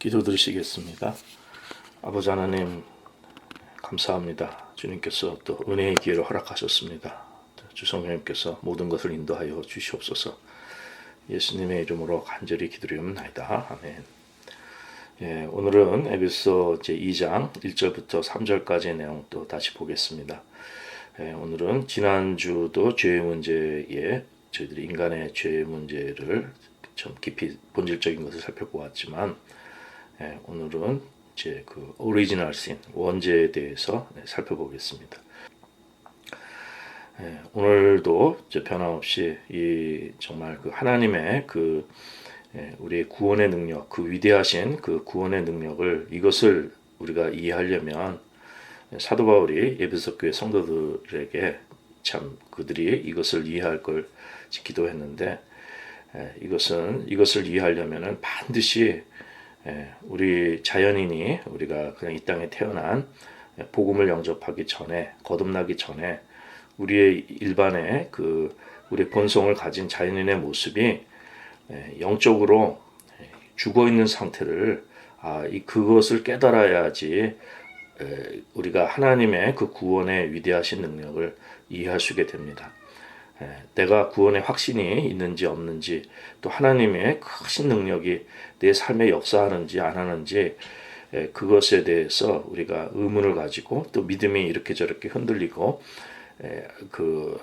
기도드리시겠습니다. 아버지 하나님 감사합니다. 주님께서 또 은혜의 기회를 허락하셨습니다. 주성령님께서 모든 것을 인도하여 주시옵소서. 예수님의 이름으로 간절히 기도드리옵나이다. 아멘. 오늘은 에베소 제2장 1절부터 3절까지의 내용 또 다시 보겠습니다. 오늘은 지난주도 죄의 문제에 저희들이 인간의 죄의 문제를 좀 깊이 본질적인 것을 살펴보았지만 오늘은 이제 그 오리지널 신 원죄에 대해서 살펴보겠습니다. 오늘도 변함없이 이 정말 그 하나님의 그 우리의 구원의 능력, 그 위대하신 그 구원의 능력을 이것을 우리가 이해하려면 사도 바울이 에베소 교회 성도들에게 참 그들이 이것을 이해할 걸 기도했는데 이것을 이해하려면은 반드시 우리 자연인이 우리가 그냥 이 땅에 태어난 복음을 영접하기 전에 거듭나기 전에 우리의 일반의 그 우리 본성을 가진 자연인의 모습이 영적으로 죽어 있는 상태를 그것을 깨달아야지 우리가 하나님의 그 구원의 위대하신 능력을 이해할 수 있게 됩니다. 내가 구원의 확신이 있는지 없는지 또 하나님의 크신 능력이 내 삶에 역사하는지 안 하는지 그것에 대해서 우리가 의문을 가지고 또 믿음이 이렇게 저렇게 흔들리고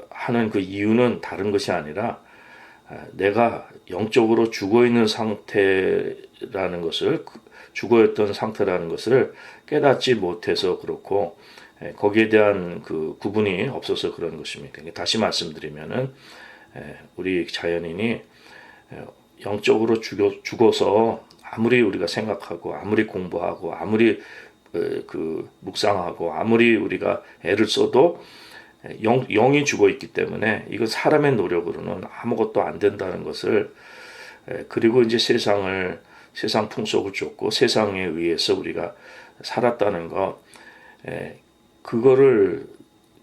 하는 그 이유는 다른 것이 아니라 내가 영적으로 죽어있는 상태라는 것을 죽어있던 상태라는 것을 깨닫지 못해서 그렇고 거기에 대한 그 구분이 없어서 그런 것입니다. 다시 말씀드리면은 우리 자연인이 영적으로 죽어서 아무리 우리가 생각하고 아무리 공부하고 아무리 그 묵상하고 아무리 우리가 애를 써도 영이 죽어 있기 때문에 이거 사람의 노력으로는 아무것도 안 된다는 것을 그리고 이제 세상 풍속을 쫓고 세상에 의해서 우리가 살았다는 거 그거를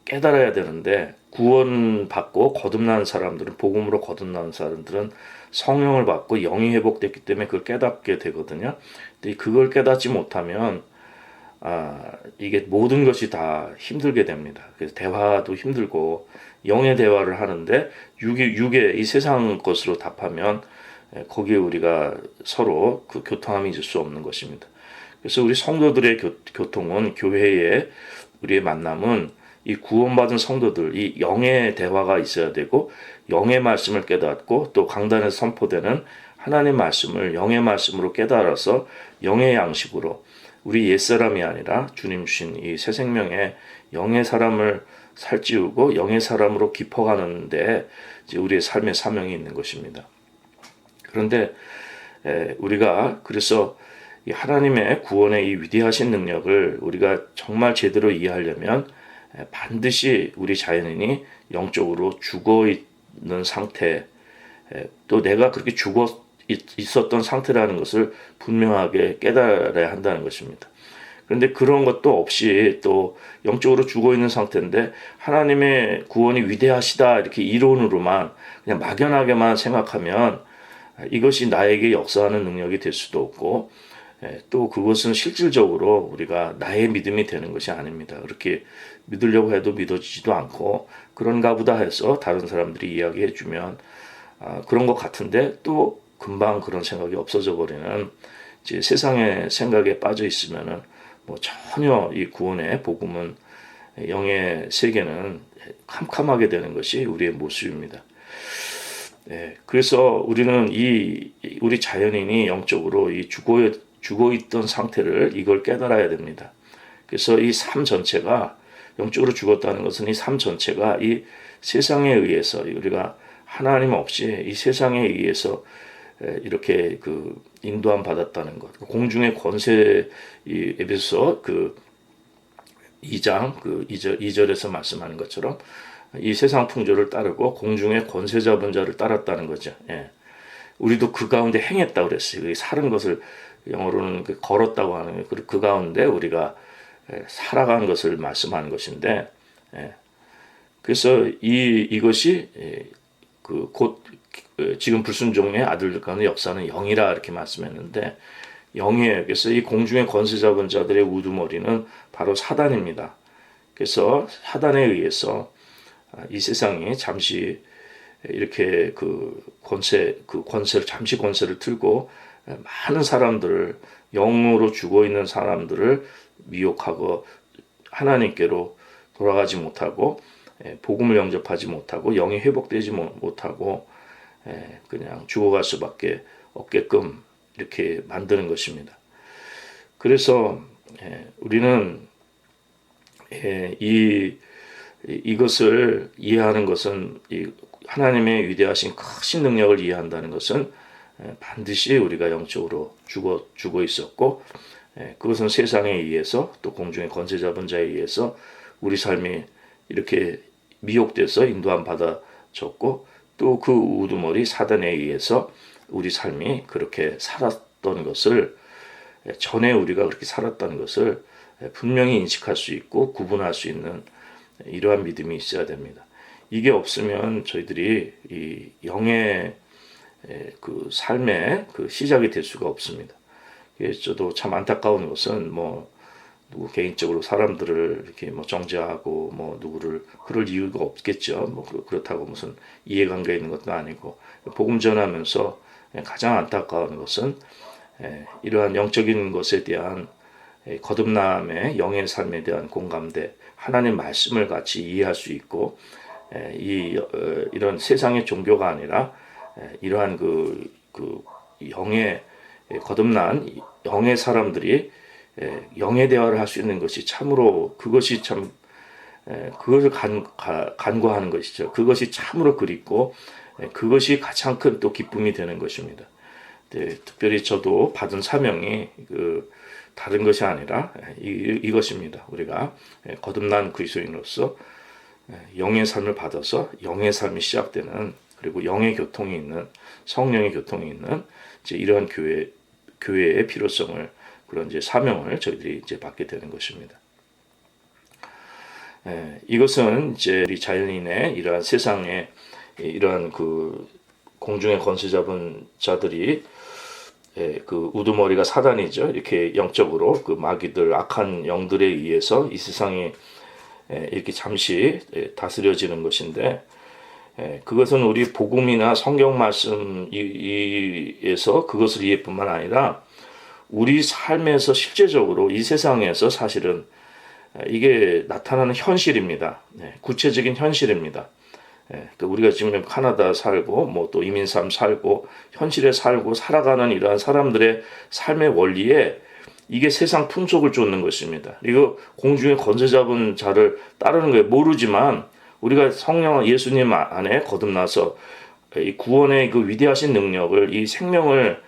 깨달아야 되는데 구원받고 거듭난 사람들은 복음으로 거듭난 사람들은 성령을 받고 영이 회복됐기 때문에 그걸 깨닫게 되거든요. 근데 그걸 깨닫지 못하면 이게 모든 것이 다 힘들게 됩니다. 그래서 대화도 힘들고 영의 대화를 하는데 육의 이 세상 것으로 답하면 거기에 우리가 서로 그 교통함이 있을 수 없는 것입니다. 그래서 우리 성도들의 교통은 교회의 우리의 만남은 이 구원받은 성도들, 이 영의 대화가 있어야 되고 영의 말씀을 깨닫고 또 강단에서 선포되는 하나님의 말씀을 영의 말씀으로 깨달아서 영의 양식으로 우리 옛사람이 아니라 주님 주신 이 새 생명의 영의 사람을 살찌우고 영의 사람으로 깊어가는데 이제 우리의 삶의 사명이 있는 것입니다. 그런데 우리가 그래서 이 하나님의 구원의 이 위대하신 능력을 우리가 정말 제대로 이해하려면 반드시 우리 자연인이 영적으로 죽어 있는 상태 또 내가 그렇게 죽어 있었던 상태라는 것을 분명하게 깨달아야 한다는 것입니다. 그런데 그런 것도 없이 또 영적으로 죽어 있는 상태인데 하나님의 구원이 위대하시다 이렇게 이론으로만 그냥 막연하게만 생각하면 이것이 나에게 역사하는 능력이 될 수도 없고 또 그것은 실질적으로 우리가 나의 믿음이 되는 것이 아닙니다. 그렇게 믿으려고 해도 믿어지지도 않고 그런가 보다 해서 다른 사람들이 이야기해 주면 그런 것 같은데 또 금방 그런 생각이 없어져 버리는 이제 세상의 생각에 빠져 있으면은 뭐 전혀 이 구원의 복음은 영의 세계는 캄캄하게 되는 것이 우리의 모습입니다. 그래서 우리는 우리 자연인이 영적으로 이 죽어 있던 상태를 이걸 깨달아야 됩니다. 그래서 이 삶 전체가 영적으로 죽었다는 것은 이 삶 전체가 이 세상에 의해서 우리가 하나님 없이 이 세상에 의해서 이렇게 그 인도함 받았다는 것. 공중의 권세 이 에베소 그 2장 그 2절에서 말씀하는 것처럼 이 세상 풍조를 따르고 공중의 권세 잡은 자를 따랐다는 거죠. 우리도 그 가운데 행했다 그랬어요. 사는 것을 영어로는 걸었다고 하는 그 가운데 우리가 살아간 것을 말씀하는 것인데 그래서 이것이 곧 지금 불순종의 아들들 가운데 역사는 영이라 이렇게 말씀했는데 영이에요. 그래서 이 공중의 권세 잡은 자들의 우두머리는 바로 사단입니다. 그래서 사단에 의해서 이 세상이 잠시 이렇게 그 권세를 잠시 권세를 틀고 많은 사람들을, 영으로 죽어 있는 사람들을 미혹하고 하나님께로 돌아가지 못하고 복음을 영접하지 못하고 영이 회복되지 못하고 그냥 죽어갈 수밖에 없게끔 이렇게 만드는 것입니다. 그래서 우리는 이것을 이해하는 것은, 하나님의 위대하신 크신 능력을 이해한다는 것은 반드시 우리가 영적으로 죽어 있었고, 그것은 세상에 의해서 또 공중의 권세 잡은 자에 의해서 우리 삶이 이렇게 미혹돼서 인도함 받아졌고, 또 그 우두머리 사단에 의해서 우리 삶이 그렇게 살았던 것을, 전에 우리가 그렇게 살았다는 것을 분명히 인식할 수 있고 구분할 수 있는 이러한 믿음이 있어야 됩니다. 이게 없으면 저희들이 이 영의 그 삶의 그 시작이 될 수가 없습니다. 저도 참 안타까운 것은 누구 개인적으로 사람들을 이렇게 정죄하고 누구를 그럴 이유가 없겠죠. 그렇다고 무슨 이해관계 있는 것도 아니고, 복음 전하면서 가장 안타까운 것은 이러한 영적인 것에 대한 거듭남의 영의 삶에 대한 공감대, 하나님 말씀을 같이 이해할 수 있고, 이런 세상의 종교가 아니라 이러한 그 영의 거듭난 영의 사람들이 영의 대화를 할 수 있는 것이 참으로, 그것이 참 그것을 간구하는 것이죠. 그것이 참으로 그립고 그것이 가장 큰 또 기쁨이 되는 것입니다. 특별히 저도 받은 사명이 다른 것이 아니라 이것입니다. 우리가 거듭난 그리스도인으로서 영의 삶을 받아서 영의 삶이 시작되는, 그리고 영의 교통이 있는, 성령의 교통이 있는 이러한 교회의 필요성을, 그런 사명을 저희들이 받게 되는 것입니다. 이것은 우리 자연인의 이러한 세상에 이러한 공중의 권세 잡은 자들이, 그 우두머리가 사단이죠. 이렇게 영적으로 그 마귀들, 악한 영들에 의해서 이 세상이 이렇게 잠시 다스려지는 것인데, 그것은 우리 복음이나 성경 말씀에서 그것을 이해할 뿐만 아니라 우리 삶에서 실제적으로 이 세상에서 사실은 이게 나타나는 현실입니다. 구체적인 현실입니다. 우리가 지금 캐나다 살고 또 이민삼 살고 현실에 살고 살아가는 이러한 사람들의 삶의 원리에 이게 세상 풍속을 쫓는 것입니다. 이거 공중에 권세 잡은 자를 따르는 거예요. 모르지만 우리가 성령 예수님 안에 거듭나서 이 구원의 그 위대하신 능력을, 이 생명을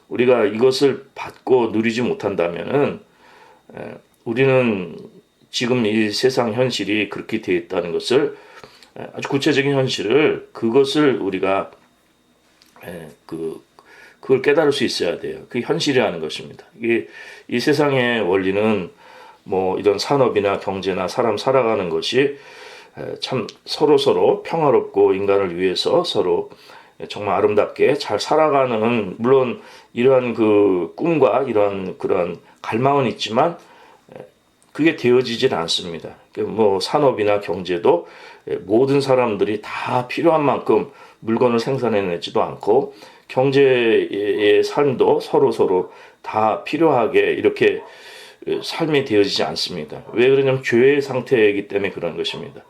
우리가 이것을 받고 누리지 못한다면은 우리는 지금 이 세상 현실이 그렇게 되어 있다는 것을, 아주 구체적인 현실을, 그것을 우리가 그걸 깨달을 수 있어야 돼요. 그게 현실이라는 것입니다. 이 세상의 원리는 이런 산업이나 경제나 사람 살아가는 것이 참 서로 평화롭고 인간을 위해서 서로 정말 아름답게 잘 살아가는, 물론 이러한 그 꿈과 이런 그런 갈망은 있지만 그게 되어지질 않습니다. 산업이나 경제도 모든 사람들이 다 필요한 만큼 물건을 생산해내지도 않고, 경제의 삶도 서로 다 필요하게 이렇게 삶이 되어지지 않습니다. 왜 그러냐면 죄의 상태이기 때문에 그런 것입니다.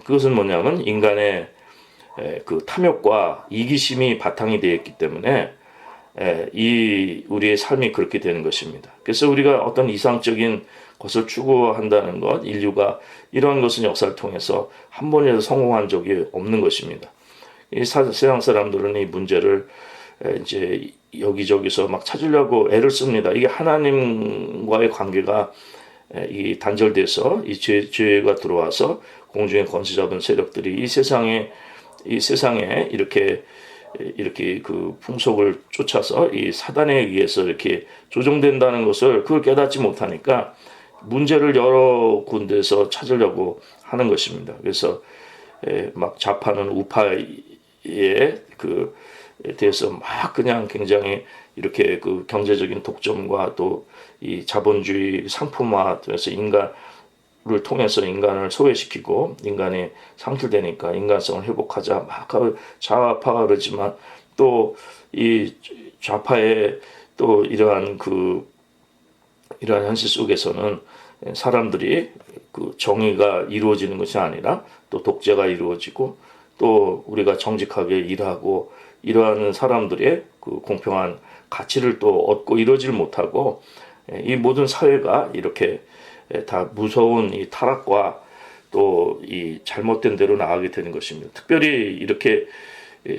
그것은 뭐냐면 인간의 그 탐욕과 이기심이 바탕이 되어 있기 때문에 우리의 삶이 그렇게 되는 것입니다. 그래서 우리가 어떤 이상적인 것을 추구한다는 것, 인류가 이런 것은 역사를 통해서 한 번이라도 성공한 적이 없는 것입니다. 이 세상 사람들은 이 문제를 이제 여기저기서 막 찾으려고 애를 씁니다. 이게 하나님과의 관계가 이 단절돼서 이 죄가 들어와서 공중에 권세 잡은 세력들이 이 세상에 이렇게 그 풍속을 쫓아서 이 사단에 의해서 이렇게 조종된다는 것을, 그걸 깨닫지 못하니까 문제를 여러 군데서 찾으려고 하는 것입니다. 그래서 막 좌파는 우파에 대해서 막 그냥 굉장히 이렇게 그 경제적인 독점과 또 이 자본주의 상품화에서 인간을 통해서 인간을 소외시키고 인간이 상실되니까 인간성을 회복하자 막 좌파가 그러지만 또 이 좌파의 또 이러한 현실 속에서는 사람들이 그 정의가 이루어지는 것이 아니라 또 독재가 이루어지고 또 우리가 정직하게 일하고 이러한 사람들의 그 공평한 가치를 또 얻고 이러질 못하고 이 모든 사회가 이렇게 다 무서운 이 타락과 또 이 잘못된 대로 나가게 되는 것입니다. 특별히 이렇게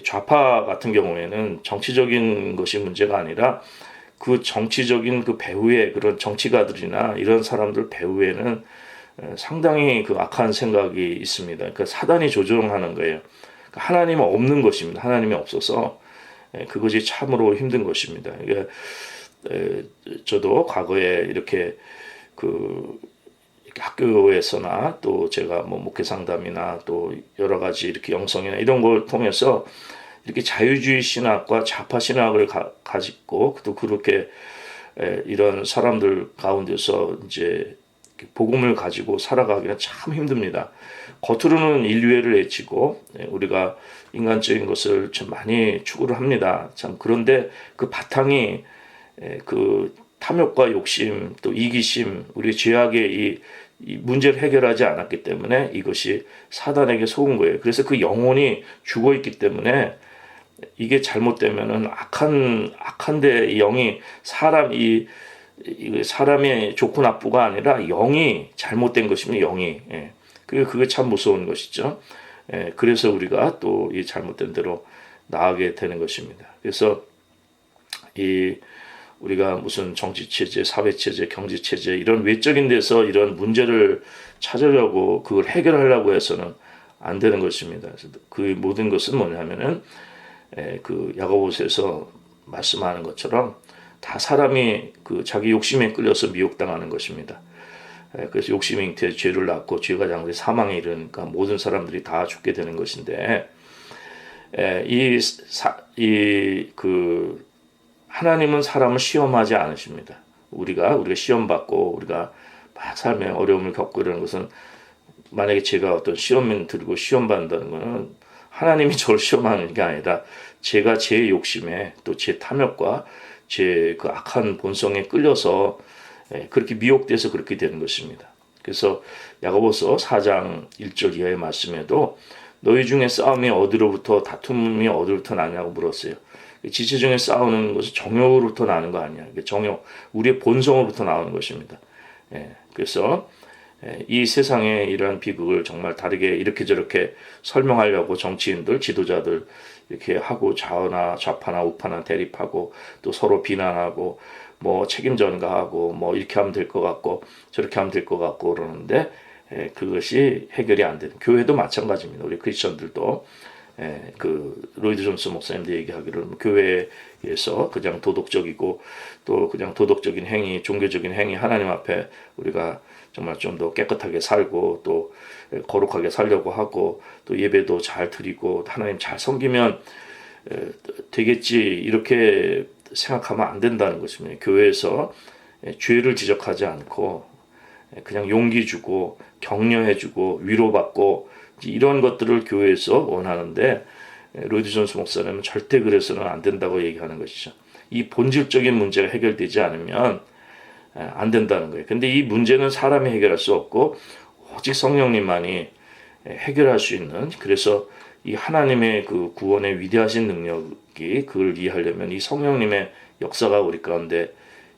좌파 같은 경우에는 정치적인 것이 문제가 아니라 그 정치적인 그 배후에 그런 정치가들이나 이런 사람들 배후에는 상당히 그 악한 생각이 있습니다. 그러니까 사단이 조종하는 거예요. 그러니까 하나님은 없는 것입니다. 하나님이 없어서 그것이 참으로 힘든 것입니다. 그러니까 저도 과거에 이렇게 이렇게 학교에서나 또 제가 뭐 목회 상담이나 또 여러 가지 이렇게 영성이나 이런 걸 통해서 이렇게 자유주의 신학과 좌파 신학을 가지고 또 그렇게 이런 사람들 가운데서 이제 복음을 가지고 살아가기는 참 힘듭니다. 겉으로는 인류애를 외치고 우리가 인간적인 것을 좀 많이 추구를 합니다. 참 그런데 그 바탕이 그 탐욕과 욕심 또 이기심 우리 죄악의 이 문제를 해결하지 않았기 때문에 이것이 사단에게 속은 거예요. 그래서 그 영혼이 죽어 있기 때문에 이게 잘못되면은 악한데 영이 사람의 좋고 나쁘가 아니라 영이 잘못된 것이면 영이 그게 참 무서운 것이죠. 그래서 우리가 또 이 잘못된 대로 나아가게 되는 것입니다. 그래서 우리가 무슨 정치체제, 사회체제, 경제체제 이런 외적인 데서 이런 문제를 찾으려고 그걸 해결하려고 해서는 안 되는 것입니다. 그 모든 것은 뭐냐면은 그 야고보서에서 말씀하는 것처럼 다 사람이 그 자기 욕심에 끌려서 미혹당하는 것입니다. 그래서 욕심이 잉태해 죄를 낳고 죄가 장래 사망에 이르니까 모든 사람들이 다 죽게 되는 것인데 하나님은 사람을 시험하지 않으십니다. 우리가 시험 받고 우리가 막 삶에 어려움을 겪고 이러는 것은 만약에 제가 어떤 시험을 들고 시험 받는다는 것은 하나님이 저를 시험하는 게 아니라 제가 제 욕심에 또 제 탐욕과 제 그 악한 본성에 끌려서 그렇게 미혹돼서 그렇게 되는 것입니다. 그래서 야고보서 4장 1절 이하의 말씀에도 너희 중에 싸움이 어디로부터 다툼이 어디로부터 나냐고 물었어요. 지체중에 싸우는 것은 정욕으로부터 나는 거 아니야. 정욕, 우리의 본성으로부터 나오는 것입니다. 그래서 이 세상의 이러한 비극을 정말 다르게 이렇게 저렇게 설명하려고 정치인들, 지도자들 이렇게 하고 좌파나 우파나 대립하고 또 서로 비난하고 뭐 책임 전가하고 뭐 이렇게 하면 될 것 같고 저렇게 하면 될 것 같고 그러는데 그것이 해결이 안 되는 교회도 마찬가지입니다. 우리 크리스천들도 그 로이드 존스 목사님도 얘기하기를 교회에서 그냥 도덕적이고 또 그냥 도덕적인 행위, 종교적인 행위 하나님 앞에 우리가 정말 좀 더 깨끗하게 살고 또 거룩하게 살려고 하고 또 예배도 잘 드리고 하나님 잘 섬기면 되겠지 이렇게 생각하면 안 된다는 것입니다. 교회에서 죄를 지적하지 않고 그냥 용기 주고 격려해 주고 위로받고 이런 것들을 교회에서 원하는데 로이드 존스 목사님은 절대 그래서는 안 된다고 얘기하는 것이죠. 이 본질적인 문제가 해결되지 않으면 안 된다는 거예요. 근데 이 문제는 사람이 해결할 수 없고 오직 성령님만이 해결할 수 있는 그래서 이 하나님의 그 구원의 위대하신 능력이 그걸 이해하려면 이 성령님의 역사가 우리 가운데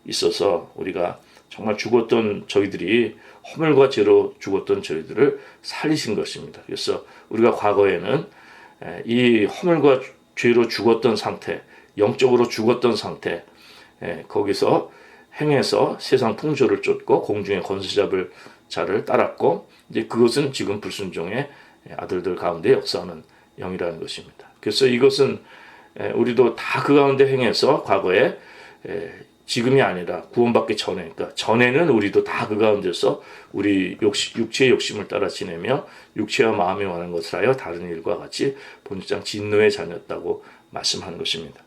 있어서 우리가 정말 죽었던 저희들이 허물과 죄로 죽었던 저희들을 살리신 것입니다. 그래서 우리가 과거에는 이 허물과 죄로 죽었던 상태, 영적으로 죽었던 상태, 거기서 행해서 세상 풍조를 쫓고 공중의 권세 잡을 자를 따랐고 이제 그것은 지금 불순종의 아들들 가운데 역사하는 영이라는 것입니다. 그래서 이것은 우리도 다 그 가운데 행해서 과거에 지금이 아니라 구원받기 전에, 그러니까 전에는 우리도 다 그 가운데서 우리 육체의 욕심을 따라 지내며 육체와 마음이 원하는 것을 하여 다른 일과 같이 본질상 진노의 자녀였다고 말씀한 것입니다.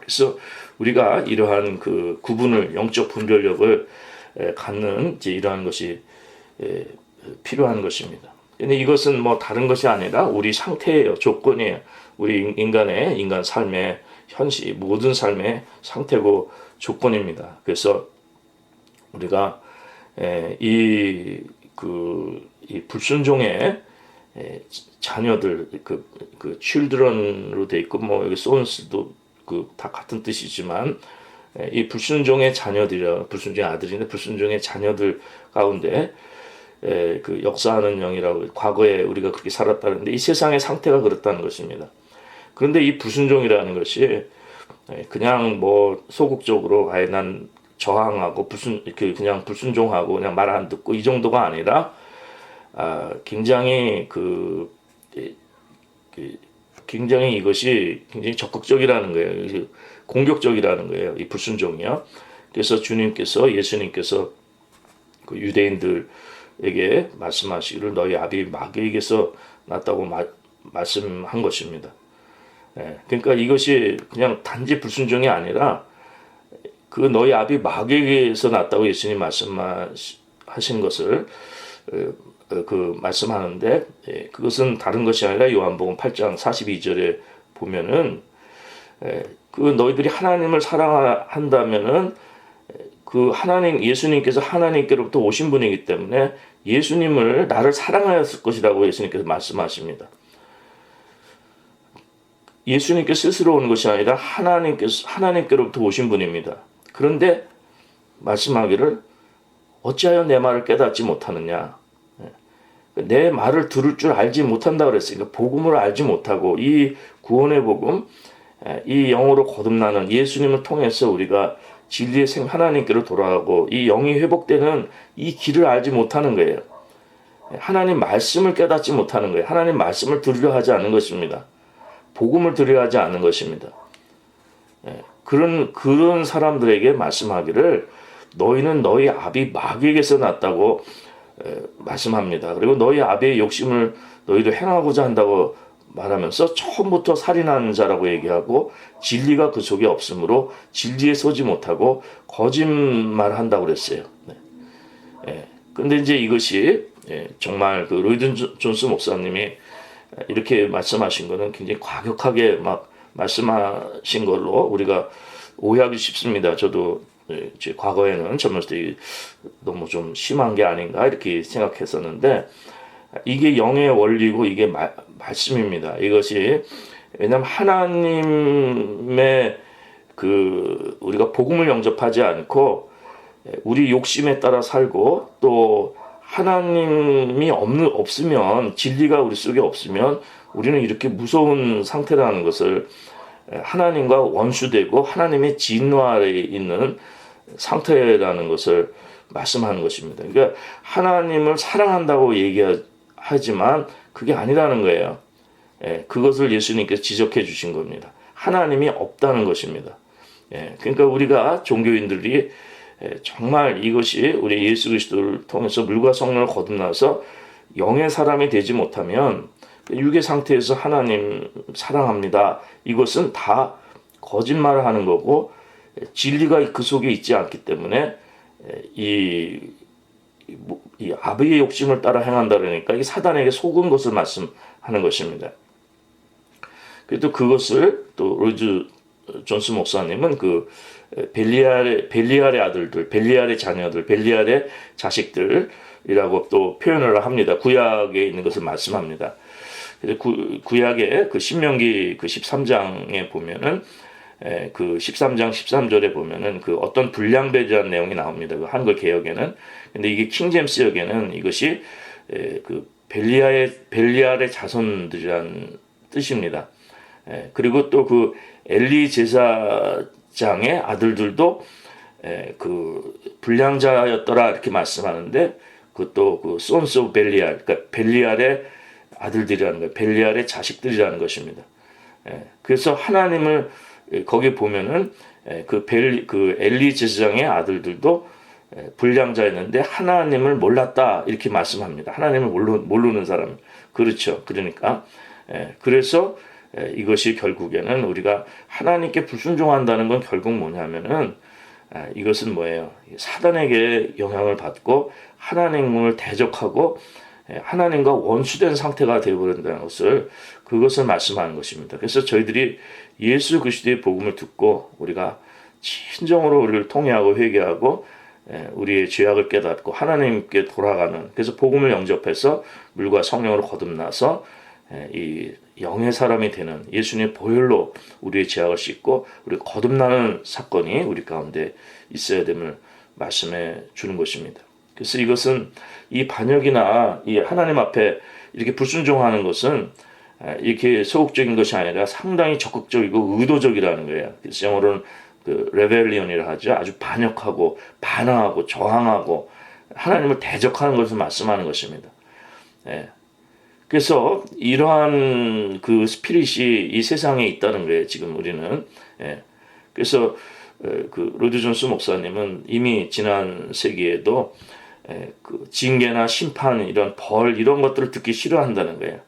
그래서 우리가 이러한 그 구분을 영적 분별력을 갖는 이제 이러한 것이 필요한 것입니다. 근데 이것은 뭐 다른 것이 아니라 우리 상태예요. 조건이에요. 우리 인간 삶의 현실, 모든 삶의 상태고 조건입니다. 그래서 우리가 이 불순종의 자녀들, 그 children으로 돼 있고, 뭐 여기 sons도 다 같은 뜻이지만, 이 불순종의 자녀들이라, 불순종의 아들인데 불순종의 자녀들 가운데 그 역사하는 영이라고, 과거에 우리가 그렇게 살았다는데 이 세상의 상태가 그렇다는 것입니다. 그런데 이 불순종이라는 것이 그냥 뭐 소극적으로 아예 난 저항하고 그냥 불순종하고 그냥 말 안 듣고 이 정도가 아니라 굉장히 굉장히 이것이 굉장히 적극적이라는 거예요. 공격적이라는 거예요. 이 불순종이요. 그래서 예수님께서 그 유대인들에게 말씀하시기를 너희 아비 마귀에게서 났다고 말씀한 것입니다. 그러니까 이것이 그냥 단지 불순종이 아니라 그 너희 아비 마귀에게서 났다고 예수님 말씀하신 것을 말씀하는데, 그것은 다른 것이 아니라 요한복음 8장 42절에 보면은 그 너희들이 하나님을 사랑한다면은 그 예수님께서 하나님께로부터 오신 분이기 때문에 예수님을 나를 사랑하였을 것이라고 예수님께서 말씀하십니다. 예수님께 스스로 오는 것이 아니라 하나님께로부터 오신 분입니다. 그런데 말씀하기를 어찌하여 내 말을 깨닫지 못하느냐. 내 말을 들을 줄 알지 못한다 그랬으니까 복음을 알지 못하고 이 구원의 복음, 이 영으로 거듭나는 예수님을 통해서 우리가 진리의 하나님께로 돌아가고 이 영이 회복되는 이 길을 알지 못하는 거예요. 하나님 말씀을 깨닫지 못하는 거예요. 하나님 말씀을 들으려 하지 않는 것입니다. 복음을 들으려 하지 않는 것입니다. 그런 사람들에게 말씀하기를 너희는 너희 아비 마귀에게서 났다고 말씀합니다. 그리고 너희 아비의 욕심을 너희도 행하고자 한다고 말하면서 처음부터 살인하는 자라고 얘기하고 진리가 그 속에 없으므로 진리에 서지 못하고 거짓말한다고 그랬어요. 그런데 이제 이것이 정말 그 로이든 존스 목사님이 이렇게 말씀하신 거는 굉장히 과격하게 막 말씀하신 걸로 우리가 오해하기 쉽습니다. 저도 제 과거에는 젊었을 때 너무 좀 심한 게 아닌가 이렇게 생각했었는데 이게 영의 원리고 이게 말씀입니다. 이것이 왜냐하면 하나님의 우리가 복음을 영접하지 않고 우리 욕심에 따라 살고 또 하나님이 없으면 진리가 우리 속에 없으면 우리는 이렇게 무서운 상태라는 것을 하나님과 원수되고 하나님의 진노 아래에 있는 상태라는 것을 말씀하는 것입니다. 그러니까 하나님을 사랑한다고 얘기하지만 그게 아니라는 거예요. 그것을 예수님께서 지적해 주신 겁니다. 하나님이 없다는 것입니다. 그러니까 우리가 종교인들이 정말 이것이 우리 예수 그리스도를 통해서 물과 성령을 거듭나서 영의 사람이 되지 못하면 육의 상태에서 하나님 사랑합니다. 이것은 다 거짓말을 하는 거고 진리가 그 속에 있지 않기 때문에 이 아비의 욕심을 따라 행한다 그러니까 이 사단에게 속은 것을 말씀하는 것입니다. 그래도 그것을 또 로이드 존스 목사님은 벨리알의 아들들, 벨리알의 자녀들, 벨리알의 자식들이라고 또 표현을 합니다. 구약에 있는 것을 말씀합니다. 그래서 구약의 신명기 13장에 보면은 그 13장 13절에 보면은 어떤 불량배라는 내용이 나옵니다. 한글 개역에는. 근데 이게 킹제임스역에는 이것이 벨리알의 자손들이라는 뜻입니다. 그리고 또 엘리 제사장의 아들들도 불량자였더라 이렇게 말씀하는데 그것도 sons of 벨리알, 그러니까 벨리알의 아들들이라는 거예요. 벨리알의 자식들이라는 것입니다. 그래서 하나님을 거기 보면은 엘리 제사장의 아들들도 불량자였는데 하나님을 몰랐다 이렇게 말씀합니다. 하나님을 모르는 사람. 그렇죠. 그러니까 그래서 이것이 결국에는 우리가 하나님께 불순종한다는 건 결국 뭐냐면은 이것은 뭐예요? 사단에게 영향을 받고 하나님을 대적하고 하나님과 원수된 상태가 되어버린다는 것을 그것을 말씀하는 것입니다. 그래서 저희들이 예수 그리스도의 복음을 듣고 우리가 진정으로 우리를 통회하고 회개하고 우리의 죄악을 깨닫고 하나님께 돌아가는, 그래서 복음을 영접해서 물과 성령으로 거듭나서 이 영의 사람이 되는 예수님의 보혈로 우리의 죄악을 씻고 우리 거듭나는 사건이 우리 가운데 있어야 됨을 말씀해 주는 것입니다. 그래서 이것은 이 반역이나 이 하나님 앞에 이렇게 불순종하는 것은 이렇게 소극적인 것이 아니라 상당히 적극적이고 의도적이라는 거예요. 그래서 영어로는 그 레벨리언이라 하죠. 아주 반역하고 반항하고 저항하고 하나님을 대적하는 것을 말씀하는 것입니다. 그래서 이러한 그 스피릿이 이 세상에 있다는 거예요. 지금 우리는. 그래서 그 로드 존스 목사님은 이미 지난 세기에도 그 징계나 심판, 이런 벌, 이런 것들을 듣기 싫어한다는 거예요.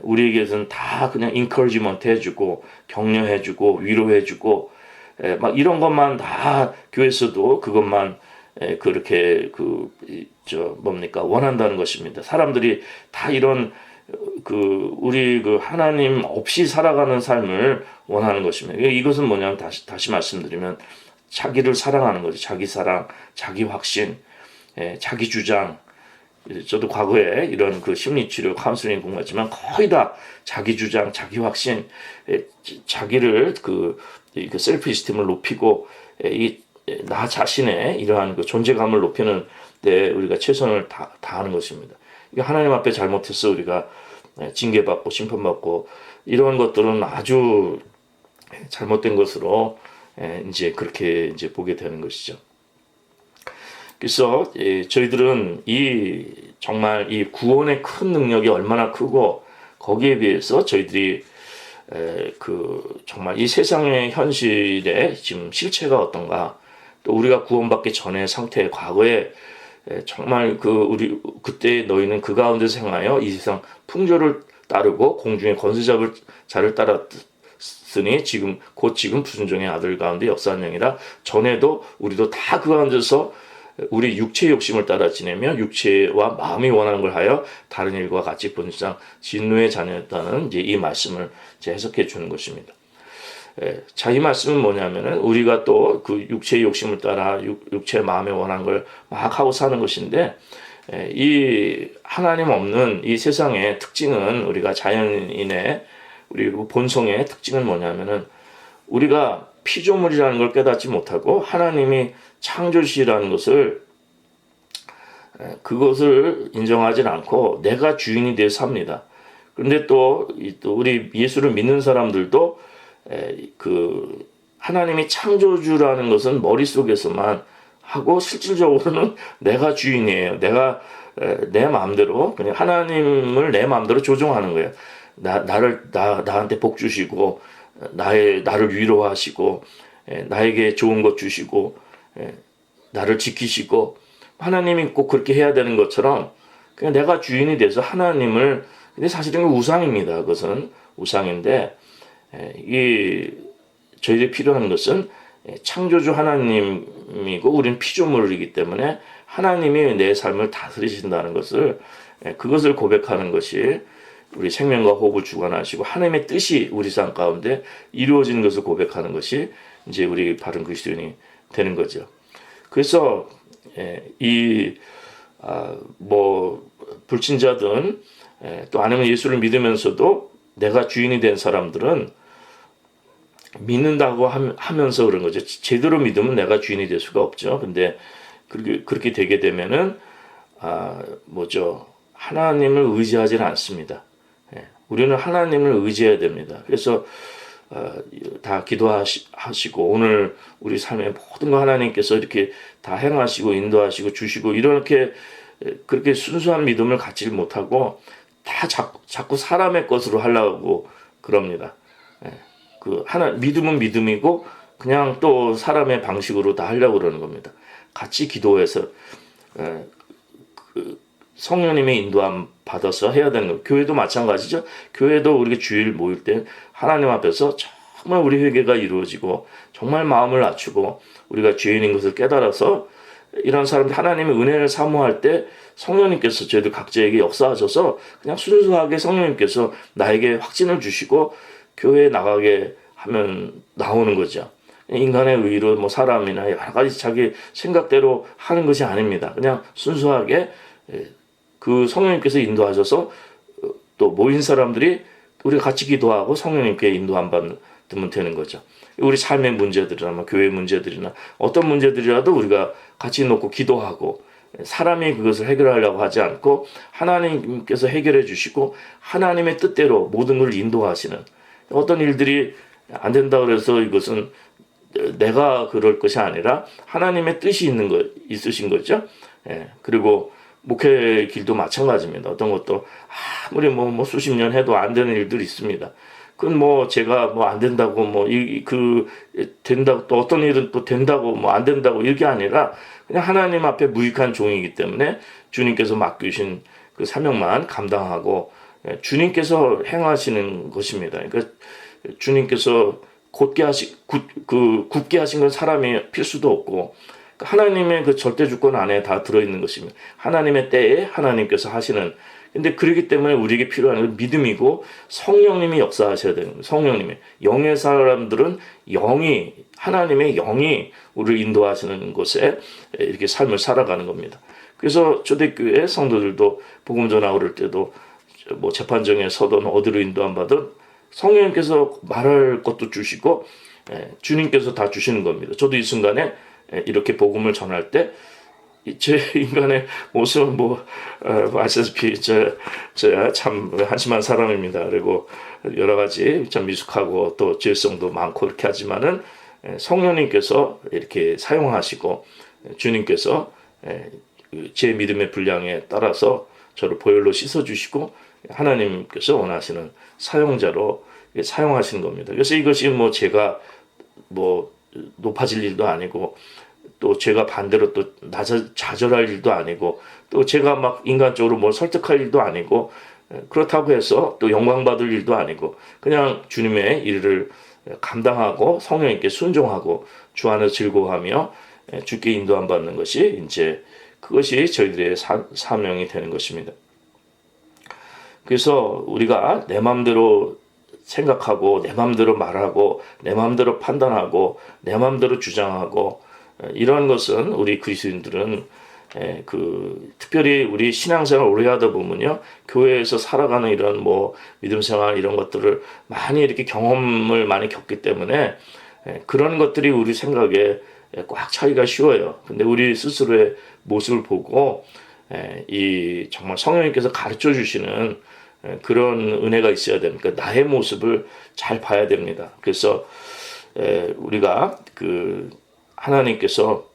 우리에게는 다 그냥 인커리지먼트 해주고 격려해주고 위로해주고 막 이런 것만 다 교회에서도 그것만 그렇게 뭡니까 원한다는 것입니다. 사람들이 다 이런 우리 하나님 없이 살아가는 삶을 원하는 것입니다. 이것은 뭐냐면 다시 말씀드리면 자기를 사랑하는 거죠. 자기 사랑, 자기 확신, 자기 주장. 저도 과거에 이런 심리치료 카운슬링 공부했지만 거의 다 자기 주장, 자기 확신, 자기를 셀프 이스템을 높이고 나 자신의 이러한 존재감을 높이는 데 우리가 최선을 다하는 것입니다. 하나님 앞에 잘못해서 우리가 징계받고 심판받고 이러한 것들은 아주 잘못된 것으로 이제 그렇게 이제 보게 되는 것이죠. 그래서 저희들은 정말 이 구원의 큰 능력이 얼마나 크고 거기에 비해서 저희들이 정말 이 세상의 현실의 지금 실체가 어떤가, 또 우리가 구원받기 전의 상태, 과거에 정말 우리 그때 너희는 그 가운데서 행하여 이 세상 풍조를 따르고 공중의 권세 잡을 자를 따랐으니 지금 불순종의 아들 가운데 역사한 영이라. 전에도 우리도 다 그 가운데서 우리 육체의 욕심을 따라 지내며 육체와 마음이 원하는 걸 하여 다른 일과 같이 본성 진노의 자녀였다는 이제 이 말씀을 이제 해석해 주는 것입니다. 자, 이 말씀은 뭐냐면은 우리가 또 그 육체의 욕심을 따라 육체의 마음에 원한 걸 막 하고 사는 것인데, 이 하나님 없는 이 세상의 특징은, 우리가 자연인의 우리 본성의 특징은 뭐냐면은 우리가 피조물이라는 걸 깨닫지 못하고 하나님이 창조주시라는 것을 그것을 인정하지 않고 내가 주인이 되어 삽니다. 그런데 또 우리 예수를 믿는 사람들도 하나님이 창조주라는 것은 머릿속에서만 하고 실질적으로는 내가 주인이에요. 내가 내 마음대로 그냥 하나님을 내 마음대로 조종하는 거예요. 나한테 복 주시고 나를 위로하시고 나에게 좋은 것 주시고 나를 지키시고, 하나님이 꼭 그렇게 해야 되는 것처럼 그냥 내가 주인이 돼서 하나님을, 근데 사실은 우상입니다. 그것은 우상인데, 저희들이 필요한 것은 창조주 하나님이고 우리는 피조물이기 때문에 하나님이 내 삶을 다스리신다는 것을, 그것을 고백하는 것이 우리 생명과 호흡을 주관하시고 하나님의 뜻이 우리 삶 가운데 이루어지는 것을 고백하는 것이 이제 우리 바른 그리스도인이 되는 거죠. 그래서 불신자든 또 아니면 예수를 믿으면서도 내가 주인이 된 사람들은 믿는다고 하면서 그런 거죠. 제대로 믿으면 내가 주인이 될 수가 없죠. 근데 그렇게 되게 되면은 하나님을 의지하지는 않습니다. 우리는 하나님을 의지해야 됩니다. 그래서 다 기도하시고 오늘 우리 삶의 모든 거 하나님께서 이렇게 다 행하시고 인도하시고 주시고, 이렇게 그렇게 순수한 믿음을 갖지 못하고 다 자꾸 사람의 것으로 하려고 그럽니다. 믿음은 믿음이고 그냥 또 사람의 방식으로 다 하려고 그러는 겁니다. 같이 기도해서 성령님의 인도함 받아서 해야 되는 거예요. 교회도 마찬가지죠. 교회도 우리가 주일 모일 때 하나님 앞에서 정말 우리 회개가 이루어지고 정말 마음을 낮추고 우리가 죄인인 것을 깨달아서 이런 사람들 하나님의 은혜를 사모할 때 성령님께서 저희들 각자에게 역사하셔서 그냥 순수하게 성령님께서 나에게 확신을 주시고 교회에 나가게 하면 나오는 거죠. 인간의 의로 뭐 사람이나 여러 가지 자기 생각대로 하는 것이 아닙니다. 그냥 순수하게 그 성령님께서 인도하셔서 또 모인 사람들이 우리가 같이 기도하고 성령님께 인도함 받으면 되는 거죠. 우리 삶의 문제들이나 뭐 교회 문제들이나 어떤 문제들이라도 우리가 같이 놓고 기도하고 사람이 그것을 해결하려고 하지 않고 하나님께서 해결해 주시고 하나님의 뜻대로 모든 걸 인도하시는 어떤 일들이 안 된다 그래서 이것은 내가 그럴 것이 아니라 하나님의 뜻이 있으신 거죠. 그리고 목회 길도 마찬가지입니다. 어떤 것도 아무리 뭐 수십 년 해도 안 되는 일들이 있습니다. 그건 뭐 제가 뭐 안 된다고 된다고 또 어떤 일은 또 된다고 뭐 안 된다고 이게 아니라 그냥 하나님 앞에 무익한 종이기 때문에 주님께서 맡기신 그 사명만 감당하고 주님께서 행하시는 것입니다. 그러니까 주님께서 굳게 하신 건 사람이 필수도 없고 하나님의 그 절대 주권 안에 다 들어있는 것입니다. 하나님의 때에 하나님께서 하시는. 근데 그렇기 때문에 우리에게 필요한 건 믿음이고 성령님이 역사하셔야 되는 거예요. 성령님이. 영의 사람들은 하나님의 영이 우리를 인도하시는 곳에 이렇게 삶을 살아가는 겁니다. 그래서 초대교회 성도들도 복음 전하고 그럴 때도 뭐 재판정에 서든 어디로 인도함 받든 성령님께서 말할 것도 주시고 주님께서 다 주시는 겁니다. 저도 이 순간에 이렇게 복음을 전할 때 제 인간의 모습은 아시다시피 제가 참 한심한 사람입니다. 그리고 여러 가지 참 미숙하고 또 죄성도 많고 그렇게 하지만은 성령님께서 이렇게 사용하시고 주님께서 제 믿음의 분량에 따라서 저를 보혈로 씻어주시고 하나님께서 원하시는 사용자로 사용하시는 겁니다. 그래서 이것이 제가 높아질 일도 아니고 또 제가 반대로 또 좌절할 일도 아니고 또 제가 막 인간적으로 뭘 설득할 일도 아니고 그렇다고 해서 또 영광받을 일도 아니고 그냥 주님의 일을 감당하고 성령님께 순종하고 주 안에서 즐거워하며 주께 인도함 받는 것이 이제 그것이 저희들의 사명이 되는 것입니다. 그래서 우리가 내 마음대로 생각하고 내 마음대로 말하고 내 마음대로 판단하고 내 마음대로 주장하고 이런 것은 우리 그리스도인들은 특별히 우리 신앙생활 오래 하다 보면요 교회에서 살아가는 이런 믿음생활 이런 것들을 많이 이렇게 경험을 많이 겪기 때문에 그런 것들이 우리 생각에 꽉 차기가 쉬워요. 근데 우리 스스로의 모습을 보고 이 정말 성령님께서 가르쳐 주시는 그런 은혜가 있어야 됩니다. 나의 모습을 잘 봐야 됩니다. 그래서 우리가 하나님께서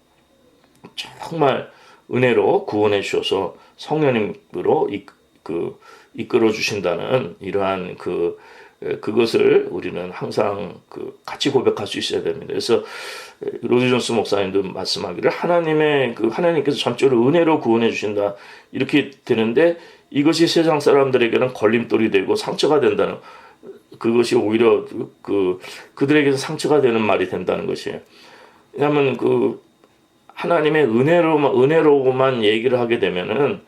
정말 은혜로 구원해 주셔서 성령님으로 이끌어 주신다는 이러한 그것을 우리는 항상 같이 고백할 수 있어야 됩니다. 그래서 로디 존스 목사님도 말씀하기를 하나님께서 전적으로 은혜로 구원해 주신다 이렇게 되는데 이것이 세상 사람들에게는 걸림돌이 되고 상처가 된다는 그것이 오히려 그들에게서 상처가 되는 말이 된다는 것이에요. 왜냐하면 하나님의 은혜로만 얘기를 하게 되면은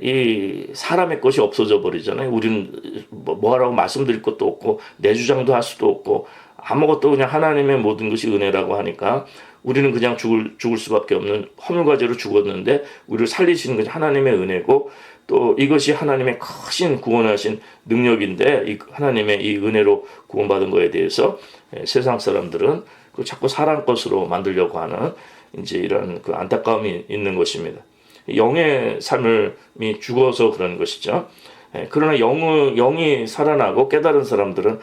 이 사람의 것이 없어져 버리잖아요. 우리는 뭐라고 말씀드릴 것도 없고 내 주장도 할 수도 없고 아무것도 그냥 하나님의 모든 것이 은혜라고 하니까 우리는 그냥 죽을 수밖에 없는 허물과제로 죽었는데 우리를 살리시는 것이 하나님의 은혜고 또 이것이 하나님의 크신 구원하신 능력인데 하나님의 이 은혜로 구원받은 거에 대해서 세상 사람들은 자꾸 사람 것으로 만들려고 하는 이제 이런 안타까움이 있는 것입니다. 영의 삶이 죽어서 그런 것이죠. 그러나 영이 살아나고 깨달은 사람들은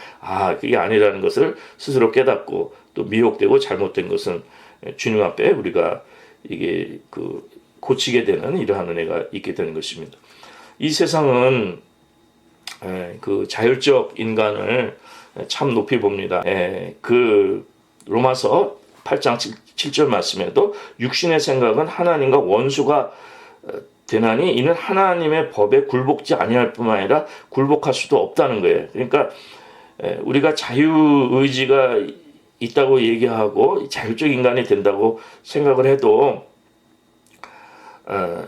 그게 아니라는 것을 스스로 깨닫고 또 미혹되고 잘못된 것은 주님 앞에 우리가 이게 고치게 되는 이러한 은혜가 있게 되는 것입니다. 이 세상은 자율적 인간을 참 높이 봅니다. 로마서 8장 7절 말씀에도 육신의 생각은 하나님과 원수가 되나니 이는 하나님의 법에 굴복지 아니할 뿐만 아니라 굴복할 수도 없다는 거예요. 그러니까 우리가 자유의지가 있다고 얘기하고 자율적 인간이 된다고 생각을 해도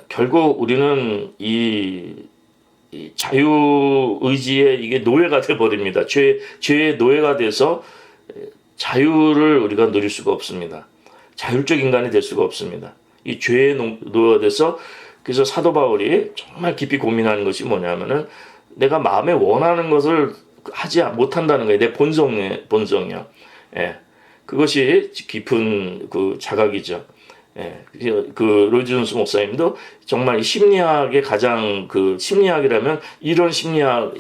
결국 우리는 이 자유의지에 이게 노예가 돼 버립니다. 죄의 노예가 돼서 자유를 우리가 누릴 수가 없습니다. 자율적 인간이 될 수가 없습니다. 이 죄의 노예가 돼서, 그래서 사도 바울이 정말 깊이 고민하는 것이 뭐냐면은 내가 마음에 원하는 것을 하지 못한다는 거예요. 내 본성이요. 예. 그것이 깊은 그 자각이죠. 예. 그 로이드 존스 목사님도 정말 심리학의 가장 그 심리학이라면 이런 심리가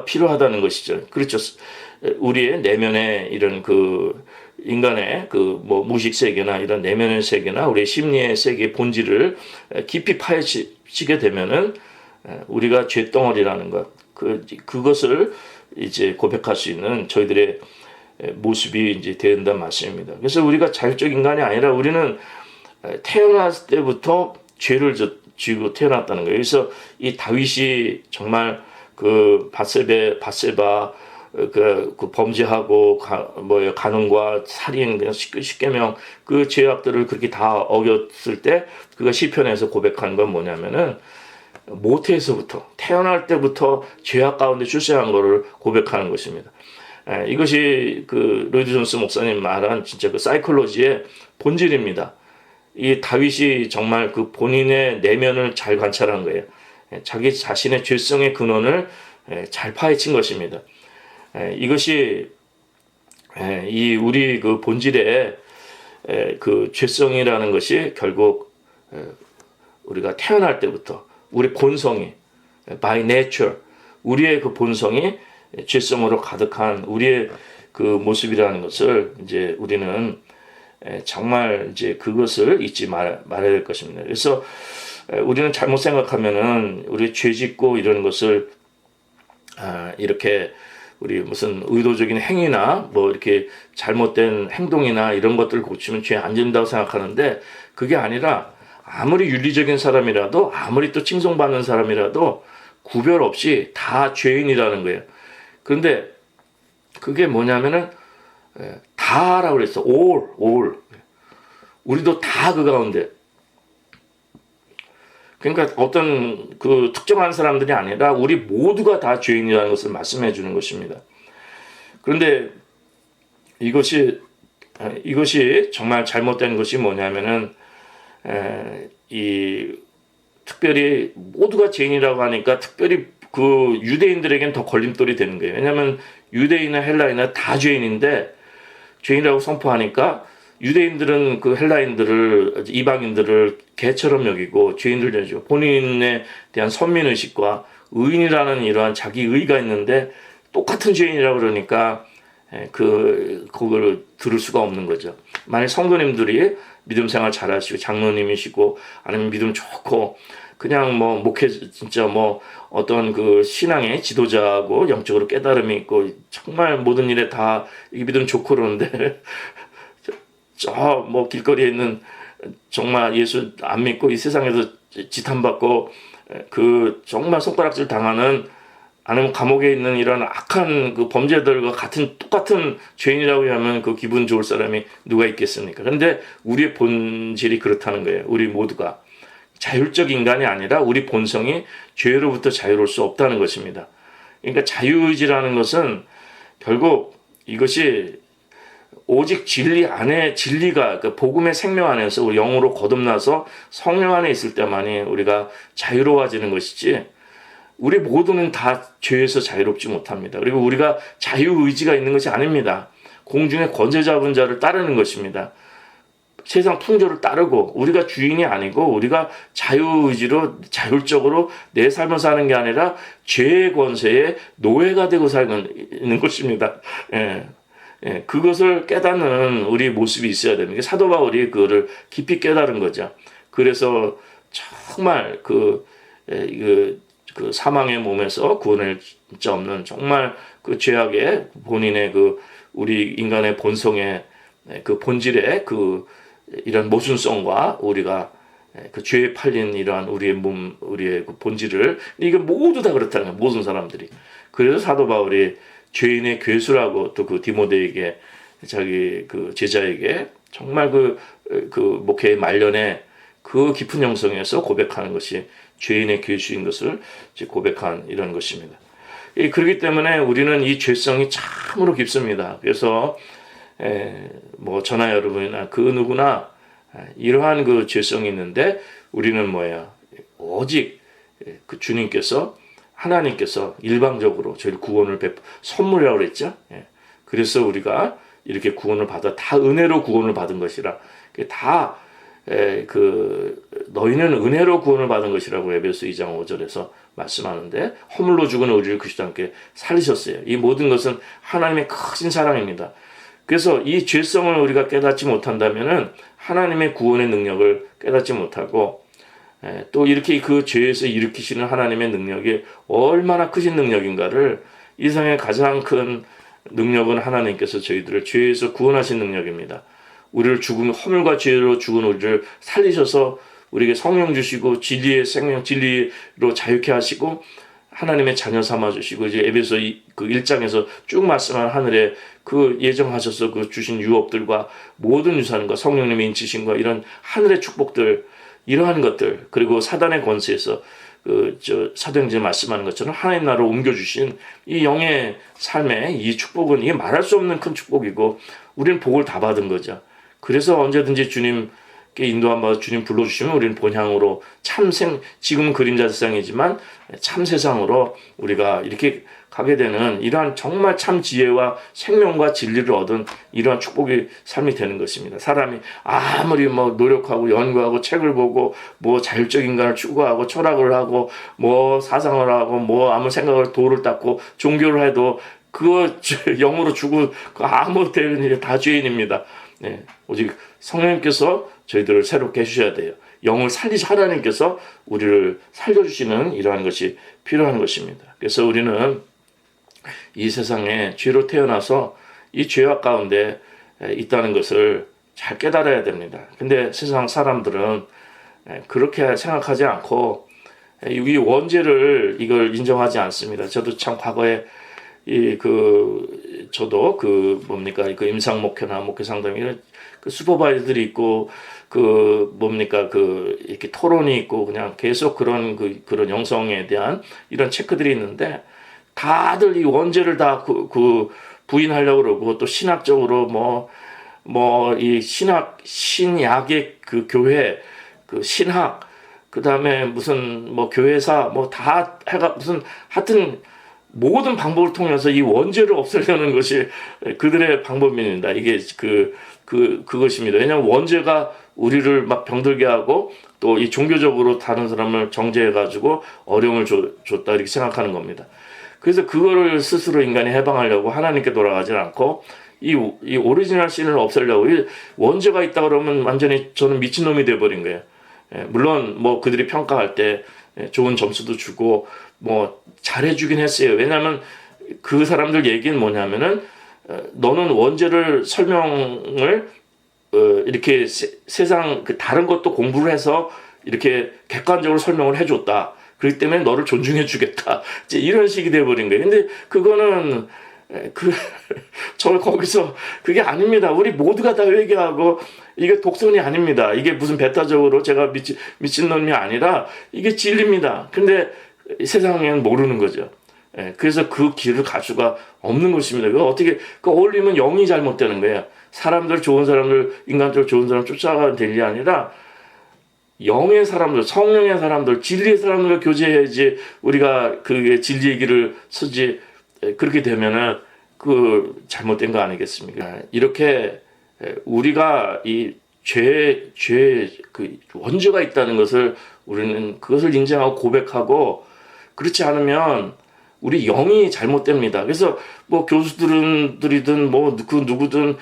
필요하다는 것이죠. 그렇죠. 우리의 내면의 이런 그 인간의 그 뭐 무식 세계나 이런 내면의 세계나 우리의 심리의 세계의 본질을 깊이 파헤치게 되면은 우리가 죄덩어리라는 것, 그것을 이제 고백할 수 있는 저희들의 모습이 이제 된다는 말씀입니다. 그래서 우리가 자율적 인간이 아니라 우리는 태어났을 때부터 죄를 지고 태어났다는 거예요. 그래서 이 다윗이 정말 그 바세바 그 범죄하고 간음과 살인, 그냥 십계명 그 죄악들을 그렇게 다 어겼을 때 그가 시편에서 고백한 건 뭐냐면은 모태에서부터 태어날 때부터 죄악 가운데 출생한 것을 고백하는 것입니다. 이것이 그 로이드 존스 목사님 말한 진짜 그 사이콜로지의 본질입니다. 이 다윗이 정말 그 본인의 내면을 잘 관찰한 거예요. 자기 자신의 죄성의 근원을 잘 파헤친 것입니다. 이것이 이 우리 그 본질의 그 죄성이라는 것이 결국 우리가 태어날 때부터 우리 본성이 by nature 우리의 그 본성이 죄성으로 가득한 우리의 그 모습이라는 것을 이제 우리는 정말 이제 그것을 잊지 말아야 될 것입니다. 그래서 우리는 잘못 생각하면은 우리 죄 짓고 이런 것을 이렇게 우리 무슨 의도적인 행위나 뭐 이렇게 잘못된 행동이나 이런 것들을 고치면 죄 안 된다고 생각하는데 그게 아니라 아무리 윤리적인 사람이라도 아무리 또 칭송받는 사람이라도 구별 없이 다 죄인이라는 거예요. 그런데 그게 뭐냐면은 다라고 그랬어. all. 우리도 다 그 가운데. 그러니까 어떤 그 특정한 사람들이 아니라 우리 모두가 다 죄인이라는 것을 말씀해 주는 것입니다. 그런데 이것이 정말 잘못된 것이 뭐냐면은 이 특별히 모두가 죄인이라고 하니까 특별히 그 유대인들에겐 더 걸림돌이 되는 거예요. 왜냐하면 유대인이나 헬라인은 다 죄인인데 죄인이라고 선포하니까 유대인들은 그 헬라인들을 이방인들을 개처럼 여기고 죄인들 여기고 본인에 대한 선민의식과 의인이라는 이러한 자기 의의가 있는데 똑같은 죄인이라고 그러니까 그걸 들을 수가 없는 거죠. 만약 성도님들이 믿음 생활 잘하시고 장로님이시고 아니면 믿음 좋고 그냥 뭐 목회 진짜 뭐 어떤 그 신앙의 지도자고 영적으로 깨달음이 있고 정말 모든 일에 다 믿음 좋고 그러는데 저 뭐 길거리에 있는 정말 예수 안 믿고 이 세상에서 지탄받고 그 정말 손가락질 당하는 아니면 감옥에 있는 이런 악한 그 범죄들과 똑같은 죄인이라고 하면 그 기분 좋을 사람이 누가 있겠습니까? 그런데 우리의 본질이 그렇다는 거예요. 우리 모두가 자율적 인간이 아니라 우리 본성이 죄로부터 자유로울 수 없다는 것입니다. 그러니까 자유의지라는 것은 결국 이것이 오직 진리 안에 진리가 그 복음의 생명 안에서 우리 영으로 거듭나서 성령 안에 있을 때만이 우리가 자유로워지는 것이지 우리 모두는 다 죄에서 자유롭지 못합니다. 그리고 우리가 자유의지가 있는 것이 아닙니다. 공중의 권세 잡은 자를 따르는 것입니다. 세상 풍조를 따르고 우리가 주인이 아니고 우리가 자유의지로 자율적으로 내 삶을 사는 게 아니라 죄의 권세에 노예가 되고 사는 것입니다. 그것을 깨닫는 우리 모습이 있어야 됩니다. 사도 바울이 그거를 깊이 깨달은 거죠. 그래서 정말 그 사망의 몸에서 구원할 자 없는 정말 그 죄악의 본인의 그 우리 인간의 본성의 그 본질의 그 이런 모순성과 우리가 그 죄에 팔린 이러한 우리의 몸, 우리의 그 본질을, 이게 모두 다 그렇다는 거예요. 모든 사람들이. 그래서 사도 바울이 죄인의 괴수라고 또 그 디모데에게, 자기 그 제자에게 정말 그 목회의 말년에 그 깊은 영성에서 고백하는 것이 죄인의 괴수인 것을 고백한 이런 것입니다. 그렇기 때문에 우리는 이 죄성이 참으로 깊습니다. 그래서 뭐 저나 여러분이나 그 누구나 이러한 그 죄성이 있는데, 우리는 뭐야, 오직 그 주님께서, 하나님께서 일방적으로 저희를 구원을 선물이라고 그랬죠. 그래서 우리가 이렇게 구원을 받아, 다 은혜로 구원을 받은 것이라, 다 너희는 은혜로 구원을 받은 것이라고 에베소 2장 5절에서 말씀하는데, 허물로 죽은 우리를 그리스도와 함께 살리셨어요. 이 모든 것은 하나님의 크신 사랑입니다. 그래서 이 죄성을 우리가 깨닫지 못한다면은 하나님의 구원의 능력을 깨닫지 못하고, 또 이렇게 그 죄에서 일으키시는 하나님의 능력이 얼마나 크신 능력인가를, 이 세상의 가장 큰 능력은 하나님께서 저희들을 죄에서 구원하신 능력입니다. 우리를 허물과 죄로 죽은 우리를 살리셔서 우리에게 성령 주시고 진리의 생명, 진리로 자유케 하시고 하나님의 자녀 삼아 주시고, 이제 에베소 그 1장에서 쭉 말씀한 하늘에 그 예정하셔서 그 주신 유업들과 모든 유산과 성령님의 인치심과 이런 하늘의 축복들, 이러한 것들, 그리고 사단의 권세에서 사도행전에 말씀하는 것처럼 하나님 나라로 옮겨주신 이 영의 삶의 이 축복은, 이게 말할 수 없는 큰 축복이고, 우리는 복을 다 받은 거죠. 그래서 언제든지 주님께 인도함 받아 주님 불러주시면 우리는 본향으로 지금은 그림자 세상이지만 참 세상으로 우리가 이렇게 가게 되는, 이러한 정말 참 지혜와 생명과 진리를 얻은 이러한 축복의 삶이 되는 것입니다. 사람이 아무리 뭐 노력하고 연구하고 책을 보고 뭐 자율적 인간을 추구하고 철학을 하고 뭐 사상을 하고 뭐 아무 생각을 도를 닦고 종교를 해도 그거 영으로 주고 아무 되는 일이 다 죄인입니다. 오직 성령님께서 저희들을 새롭게 해주셔야 돼요. 영을 하나님께서 우리를 살려주시는 이러한 것이 필요한 것입니다. 그래서 우리는 이 세상에 죄로 태어나서 이 죄악 가운데 있다는 것을 잘 깨달아야 됩니다. 근데 세상 사람들은 그렇게 생각하지 않고 이 원죄를 이걸 인정하지 않습니다. 저도 참 과거에 저도 그 임상 목회나 목회 상담 이런 그 슈퍼바이저들이 있고 이렇게 토론이 있고 그냥 계속 그런 영성에 대한 이런 체크들이 있는데, 다들 이 원죄를 다 부인하려고 그러고, 또 신학적으로 이 신약의 그 교회, 그 신학, 그 다음에 무슨 교회사 다 해가 하여튼 모든 방법을 통해서 이 원죄를 없애려는 것이 그들의 방법입니다. 이게 그것입니다. 왜냐하면 원죄가 우리를 막 병들게 하고, 또 이 종교적으로 다른 사람을 정죄해가지고 어려움을 줬다 이렇게 생각하는 겁니다. 그래서 그거를 스스로 인간이 해방하려고 하나님께 돌아가지 않고 이 오리지널 신을 없애려고, 원죄가 있다 그러면 완전히 저는 미친놈이 돼버린 거예요. 물론 그들이 평가할 때 좋은 점수도 주고 잘해주긴 했어요. 왜냐하면 그 사람들 얘기는 뭐냐면은, 너는 원죄를 설명을 이렇게 세상 다른 것도 공부를 해서 이렇게 객관적으로 설명을 해줬다. 그렇기 때문에 너를 존중해 주겠다. 이제 이런 식이 돼버린 거예요. 근데 그거는 저 거기서 그게 아닙니다. 우리 모두가 다 회개하고, 이게 독선이 아닙니다. 이게 무슨 배타적으로 제가 미친놈이 아니라 이게 진리입니다. 근데 세상에는 모르는 거죠. 그래서 그 길을 갈 수가 없는 것입니다. 어떻게 어울리면 영이 잘못되는 거예요. 좋은 사람들, 인간적으로 좋은 사람 쫓아가는 될 일이 아니라 영의 사람들, 성령의 사람들, 진리의 사람들과 교제해야지 우리가 그게 진리의 길을 서지. 그렇게 되면은 잘못된 거 아니겠습니까? 이렇게 우리가 이 원죄가 있다는 것을 우리는 그것을 인정하고 고백하고, 그렇지 않으면 우리 영이 잘못됩니다. 그래서 교수들이든 그 누구든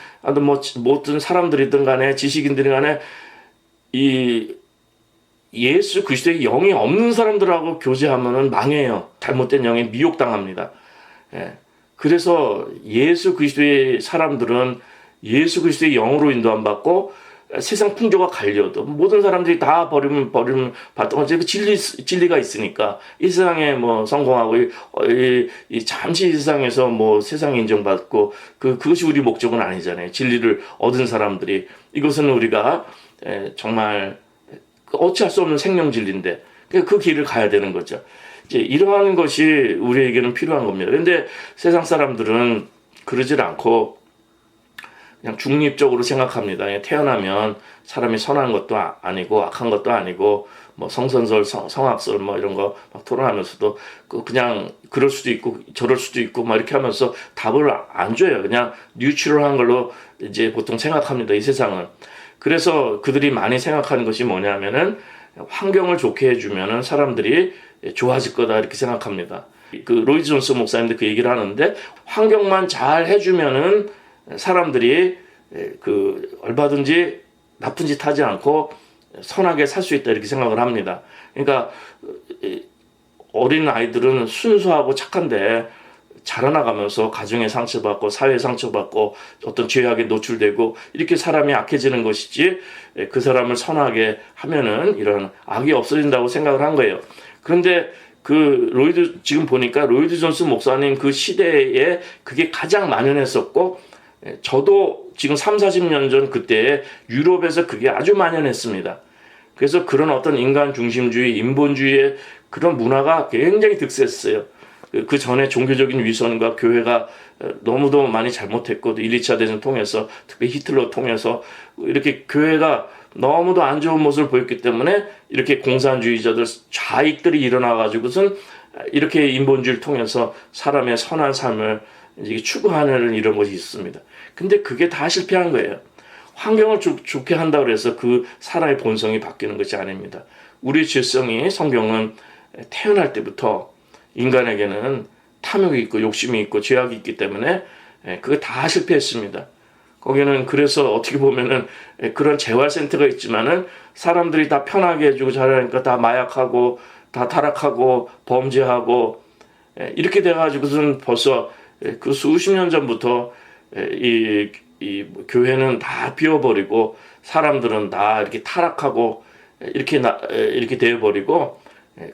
모든 사람들이든 간에 지식인들이 간에 이 예수 그리스도의 영이 없는 사람들하고 교제하면은 망해요. 잘못된 영에 미혹당합니다. 그래서 예수 그리스도의 사람들은 예수 그리스도의 영으로 인도함 받고 세상 풍조가 갈려도 모든 사람들이 다 버리면 받던 어차피 진리가 있으니까 이 세상에 뭐 성공하고 이 잠시 이 세상에서 뭐 세상 인정받고 그것이 우리 목적은 아니잖아요. 진리를 얻은 사람들이 이것은 우리가 정말 어찌할 수 없는 생명 진리인데 그 길을 가야 되는 거죠. 이제 이러한 것이 우리에게는 필요한 겁니다. 그런데 세상 사람들은 그러질 않고 그냥 중립적으로 생각합니다. 태어나면 사람이 선한 것도 아니고 악한 것도 아니고 뭐 성선설, 성악설 뭐 이런 거 막 토론하면서도 그냥 그럴 수도 있고 저럴 수도 있고 막 이렇게 하면서 답을 안 줘요. 그냥 뉴트럴한 걸로 이제 보통 생각합니다. 이 세상은. 그래서 그들이 많이 생각하는 것이 뭐냐면은 환경을 좋게 해주면은 사람들이 좋아질 거다 이렇게 생각합니다. 그 로이드 존스 목사님도 그 얘기를 하는데 환경만 잘 해주면은 사람들이 얼마든지 나쁜 짓 하지 않고 선하게 살 수 있다 이렇게 생각을 합니다. 그러니까 어린 아이들은 순수하고 착한데 자라나가면서 가정에 상처받고 사회에 상처받고 어떤 죄악에 노출되고 이렇게 사람이 악해지는 것이지 그 사람을 선하게 하면은 이런 악이 없어진다고 생각을 한 거예요. 그런데 지금 보니까 로이드 존스 목사님 그 시대에 그게 가장 만연했었고 저도 지금 30-40년 전 그때에 유럽에서 그게 아주 만연했습니다. 그래서 그런 어떤 인간 중심주의, 인본주의의 그런 문화가 굉장히 득세했어요. 그 전에 종교적인 위선과 교회가 너무도 많이 잘못했고 1, 2차 대전 통해서 특히 히틀러 통해서 이렇게 교회가 너무도 안 좋은 모습을 보였기 때문에 이렇게 공산주의자들 좌익들이 일어나가지고선 이렇게 인본주의를 통해서 사람의 선한 삶을 이제 추구하는 이런 것이 있습니다. 근데 그게 다 실패한 거예요. 환경을 좋게 한다고 해서 그 사람의 본성이 바뀌는 것이 아닙니다. 우리 죄성이 성경은 태어날 때부터 인간에게는 탐욕이 있고 욕심이 있고 죄악이 있기 때문에 그게 다 실패했습니다. 거기는 그래서 어떻게 보면은 그런 재활센터가 있지만은 사람들이 다 편하게 해주고 잘하니까 다 마약하고 다 타락하고 범죄하고 이렇게 돼가지고선 벌써 그 수십 년 전부터 이 교회는 다 비워버리고 사람들은 다 이렇게 타락하고 이렇게 되어버리고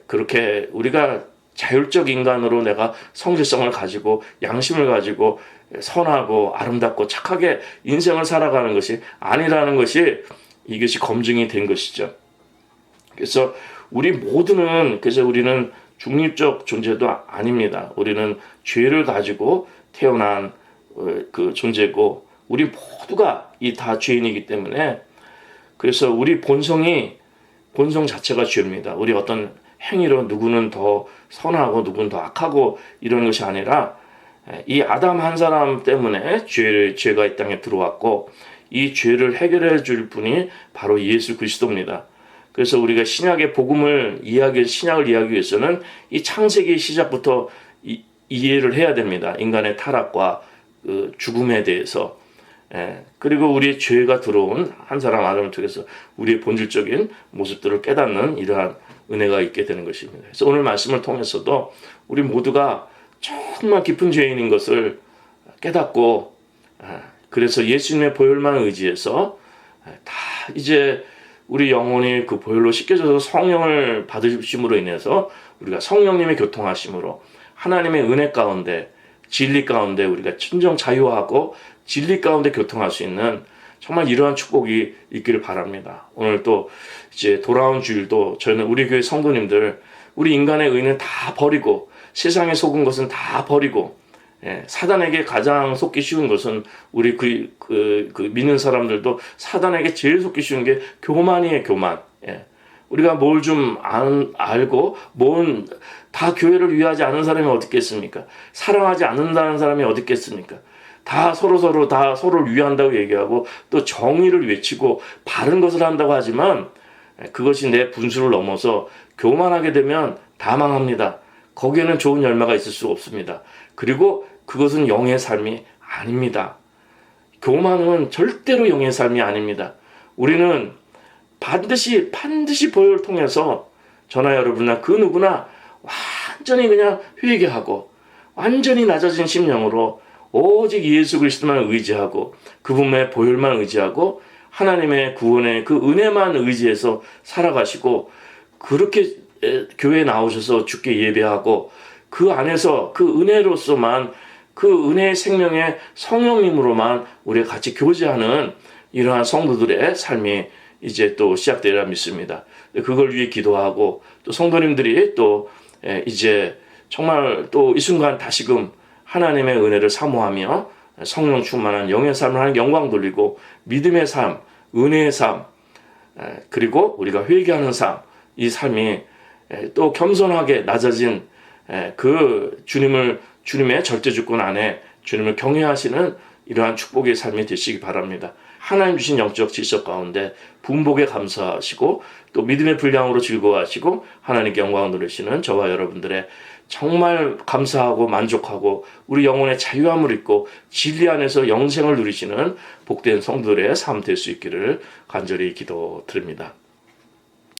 그렇게 우리가 자율적 인간으로 내가 성실성을 가지고 양심을 가지고 선하고 아름답고 착하게 인생을 살아가는 것이 아니라는 것이 이것이 검증이 된 것이죠. 그래서 그래서 우리는 중립적 존재도 아닙니다. 우리는 죄를 가지고 태어난 그 존재고 우리 모두가 다 죄인이기 때문에 그래서 우리 본성 자체가 죄입니다. 우리 어떤 행위로 누구는 더 선하고 누구는 더 악하고 이런 것이 아니라 이 아담 한 사람 때문에 죄가 이 땅에 들어왔고 이 죄를 해결해 줄 분이 바로 예수 그리스도입니다. 그래서 우리가 신약의 복음을 신약을 이해하기 위해서는 이 창세기 시작부터 이해를 해야 됩니다. 인간의 타락과 그 죽음에 대해서. 그리고 우리의 죄가 들어온 한 사람 아담을 통해서 우리의 본질적인 모습들을 깨닫는 이러한 은혜가 있게 되는 것입니다. 그래서 오늘 말씀을 통해서도 우리 모두가 정말 깊은 죄인인 것을 깨닫고 그래서 예수님의 보혈만 의지해서 다 이제 우리 영혼이 그 보혈로 씻겨져서 성령을 받으심으로 인해서 우리가 성령님의 교통하심으로 하나님의 은혜 가운데 진리 가운데 우리가 진정 자유하고 진리 가운데 교통할 수 있는 정말 이러한 축복이 있기를 바랍니다. 오늘 또 이제 돌아온 주일도 저희는 우리 교회 성도님들 우리 인간의 의는 다 버리고 세상에 속은 것은 다 버리고 사단에게 가장 속기 쉬운 것은 우리 믿는 사람들도 사단에게 제일 속기 쉬운 게 교만이에요. 교만. 우리가 뭘 좀 알고 다 교회를 위하지 않은 사람이 어디 있겠습니까? 사랑하지 않는다는 사람이 어디 있겠습니까? 다 서로를 위한다고 얘기하고 또 정의를 외치고 바른 것을 한다고 하지만 그것이 내 분수를 넘어서 교만하게 되면 다 망합니다. 거기에는 좋은 열매가 있을 수 없습니다. 그리고 그것은 영의 삶이 아닙니다. 교만은 절대로 영의 삶이 아닙니다. 우리는 반드시 보혈을 통해서 저나 여러분이나 그 누구나 완전히 그냥 회개하고 완전히 낮아진 심령으로 오직 예수 그리스도만 의지하고 그분의 보혈만 의지하고 하나님의 구원의 그 은혜만 의지해서 살아가시고 그렇게 교회에 나오셔서 주께 예배하고 그 안에서 그 은혜로서만 그 은혜의 생명의 성령님으로만 우리가 같이 교제하는 이러한 성도들의 삶이 이제 또 시작되리라 믿습니다. 그걸 위해 기도하고 또 성도님들이 또 이제 정말 또 이 순간 다시금 하나님의 은혜를 사모하며 성령 충만한 영의 삶을 하는 영광 돌리고 믿음의 삶, 은혜의 삶, 그리고 우리가 회개하는 삶, 이 삶이 또 겸손하게 낮아진 그 주님의 절대 주권 안에 주님을 경외하시는 이러한 축복의 삶이 되시기 바랍니다. 하나님 주신 영적 질서 가운데 분복에 감사하시고 또 믿음의 분량으로 즐거워하시고 하나님께 영광을 누리시는 저와 여러분들의 정말 감사하고 만족하고 우리 영혼의 자유함을 입고 진리 안에서 영생을 누리시는 복된 성도들의 삶 될 수 있기를 간절히 기도드립니다.